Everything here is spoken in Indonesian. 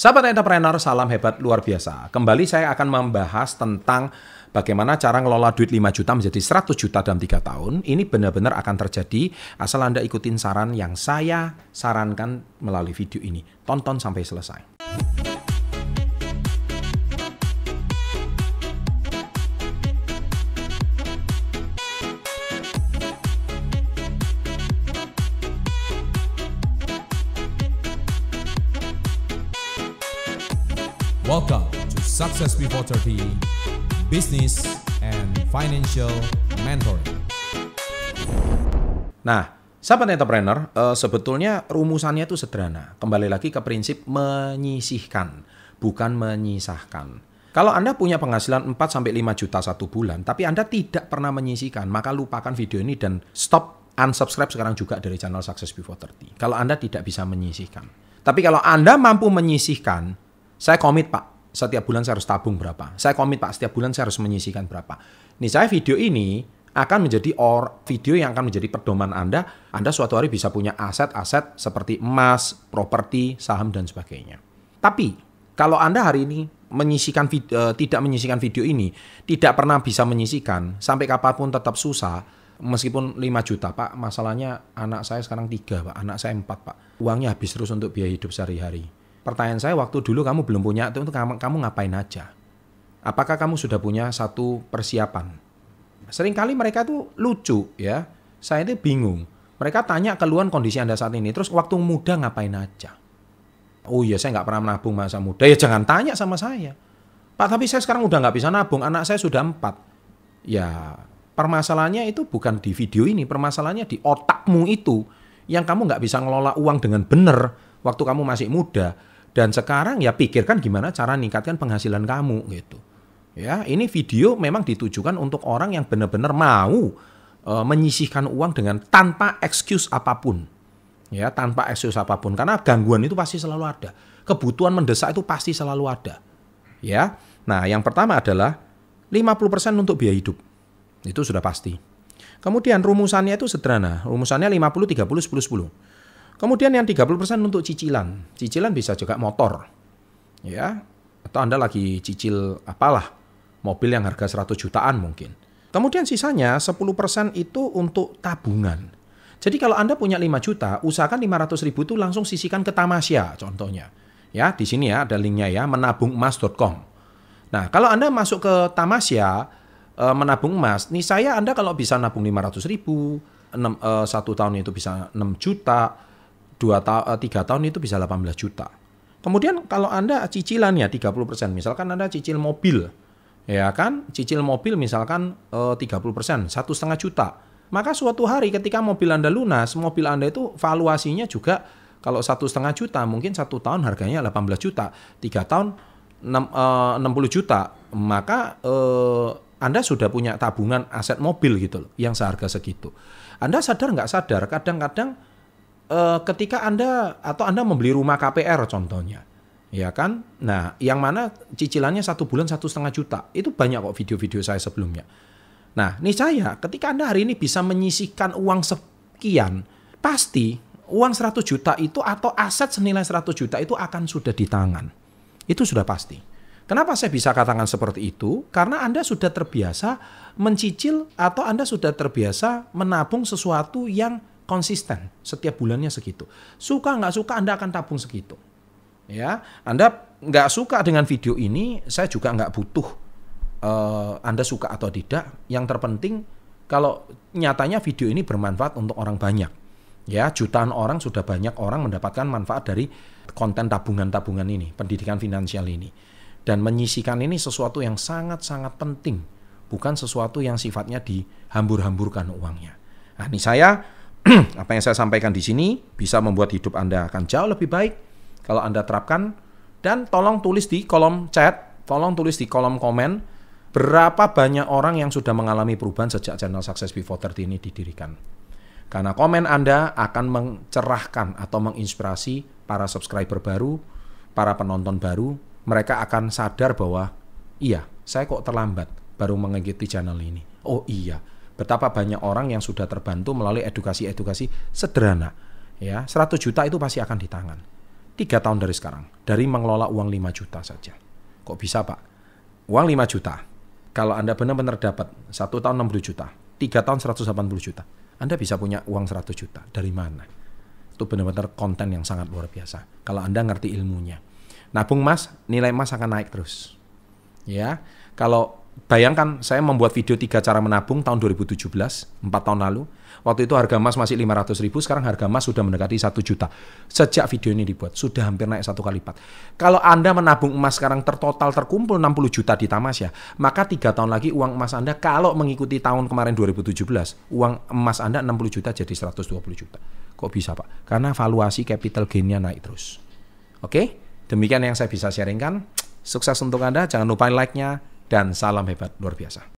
Sahabat entrepreneur, salam hebat luar biasa. Kembali saya akan membahas tentang bagaimana cara ngelola duit 5 juta menjadi 100 juta dalam 3 tahun. Ini benar-benar akan terjadi asal Anda ikutin saran yang saya sarankan melalui video ini. Tonton sampai selesai. Welcome to Success Before 30 Business and Financial Mentoring. Nah, sahabat entrepreneur, sebetulnya rumusannya itu sederhana. Kembali lagi ke prinsip menyisihkan, bukan menyisahkan. Kalau Anda punya penghasilan 4-5 juta satu bulan, tapi Anda tidak pernah menyisihkan, maka lupakan video ini dan stop, unsubscribe sekarang juga dari channel Success Before 30. Kalau Anda tidak bisa menyisihkan. Tapi kalau Anda mampu menyisihkan, saya komit Pak, setiap bulan saya harus tabung berapa. Saya komit Pak, setiap bulan saya harus menyisihkan berapa. Nih saya video ini akan menjadi video yang akan menjadi pedoman Anda. Anda suatu hari bisa punya aset-aset seperti emas, properti, saham, dan sebagainya. Tapi kalau Anda hari ini tidak menyisihkan video ini, tidak pernah bisa menyisihkan, sampai kapanpun tetap susah, meskipun 5 juta Pak, masalahnya anak saya sekarang 3 Pak, anak saya 4 Pak. Uangnya habis terus untuk biaya hidup sehari-hari. Pertanyaan saya, waktu dulu kamu belum punya itu kamu ngapain aja? Apakah kamu sudah punya satu persiapan? Seringkali mereka tuh lucu ya. Saya itu bingung. Mereka tanya keluhan kondisi Anda saat ini. Terus waktu muda ngapain aja? Oh iya, saya nggak pernah menabung masa muda. Ya jangan tanya sama saya. Pak, tapi saya sekarang udah nggak bisa nabung. Anak saya sudah 4. Ya, permasalahannya itu bukan di video ini. Permasalahannya di otakmu itu. Yang kamu nggak bisa ngelola uang dengan benar waktu kamu masih muda. Dan sekarang ya pikirkan gimana cara meningkatkan penghasilan kamu gitu. Ya, ini video memang ditujukan untuk orang yang benar-benar mau menyisihkan uang dengan tanpa excuse apapun. Ya, tanpa excuse apapun karena gangguan itu pasti selalu ada. Kebutuhan mendesak itu pasti selalu ada. Ya. Nah, yang pertama adalah 50% untuk biaya hidup. Itu sudah pasti. Kemudian rumusannya itu sederhana. Rumusannya 50 30 10 10. Kemudian yang 30% untuk cicilan. Cicilan bisa juga motor. Ya. Atau Anda lagi cicil apalah. Mobil yang harga 100 jutaan mungkin. Kemudian sisanya 10% itu untuk tabungan. Jadi kalau Anda punya 5 juta, usahakan 500 ribu itu langsung sisihkan ke Tamasya contohnya. Ya, di sini ya ada linknya ya, menabungemas.com. Nah, kalau Anda masuk ke Tamasya, menabung emas, nih saya Anda kalau bisa nabung 500 ribu, 1 tahun itu bisa 6 juta, 3 tahun itu bisa 18 juta. Kemudian kalau Anda cicilannya 30%, misalkan Anda cicil mobil, ya kan, cicil mobil misalkan 30%, 1,5 juta. Maka suatu hari ketika mobil Anda lunas, mobil Anda itu valuasinya juga kalau 1,5 juta, mungkin 1 tahun harganya 18 juta, 3 tahun 60 juta. Maka Anda sudah punya tabungan aset mobil gitu loh, yang seharga segitu. Anda sadar nggak sadar, kadang-kadang ketika Anda membeli rumah KPR contohnya, ya kan? Nah, yang mana cicilannya 1 bulan 1,5 juta, itu banyak kok video-video saya sebelumnya. Nah, nih saya, ketika Anda hari ini bisa menyisihkan uang sekian, pasti uang 100 juta itu atau aset senilai 100 juta itu akan sudah di tangan. Itu sudah pasti. Kenapa saya bisa katakan seperti itu? Karena Anda sudah terbiasa mencicil atau Anda sudah terbiasa menabung sesuatu yang konsisten setiap bulannya segitu. Suka nggak suka Anda akan tabung segitu. Ya, Anda nggak suka dengan video ini, saya juga nggak butuh Anda suka atau tidak. Yang terpenting kalau nyatanya video ini bermanfaat untuk orang banyak. Ya, jutaan orang sudah banyak orang mendapatkan manfaat dari konten tabungan-tabungan ini, pendidikan finansial ini. Dan menyisihkan ini sesuatu yang sangat-sangat penting, bukan sesuatu yang sifatnya dihambur-hamburkan uangnya. Nah, ini saya apa yang saya sampaikan di sini bisa membuat hidup Anda akan jauh lebih baik kalau Anda terapkan. Dan tolong tulis di kolom chat, tolong tulis di kolom komen berapa banyak orang yang sudah mengalami perubahan sejak channel Success Before 30 ini didirikan. Karena komen Anda akan mencerahkan atau menginspirasi para subscriber baru, para penonton baru. Mereka akan sadar bahwa iya, saya kok terlambat baru mengikuti channel ini. Oh iya, betapa banyak orang yang sudah terbantu melalui edukasi-edukasi sederhana. Ya, 100 juta itu pasti akan di tangan. 3 tahun dari sekarang, dari mengelola uang 5 juta saja. Kok bisa Pak? Uang 5 juta, kalau Anda benar-benar dapat 1 tahun 60 juta, 3 tahun 180 juta, Anda bisa punya uang 100 juta. Dari mana? Itu benar-benar konten yang sangat luar biasa. Kalau Anda ngerti ilmunya. Nabung emas, nilai emas akan naik terus. Ya, kalau bayangkan saya membuat video 3 cara menabung tahun 2017, 4 tahun lalu. Waktu itu harga emas masih 500.000, sekarang harga emas sudah mendekati 1 juta. Sejak video ini dibuat, sudah hampir naik 1 kali lipat. Kalau Anda menabung emas sekarang terkumpul 60 juta di Tamasya, maka 3 tahun lagi uang emas Anda kalau mengikuti tahun kemarin 2017, uang emas Anda 60 juta jadi 120 juta. Kok bisa Pak? Karena valuasi capital gain-nya naik terus. Oke, demikian yang saya bisa sharingkan. Sukses untuk Anda, jangan lupa like-nya, dan salam hebat luar biasa.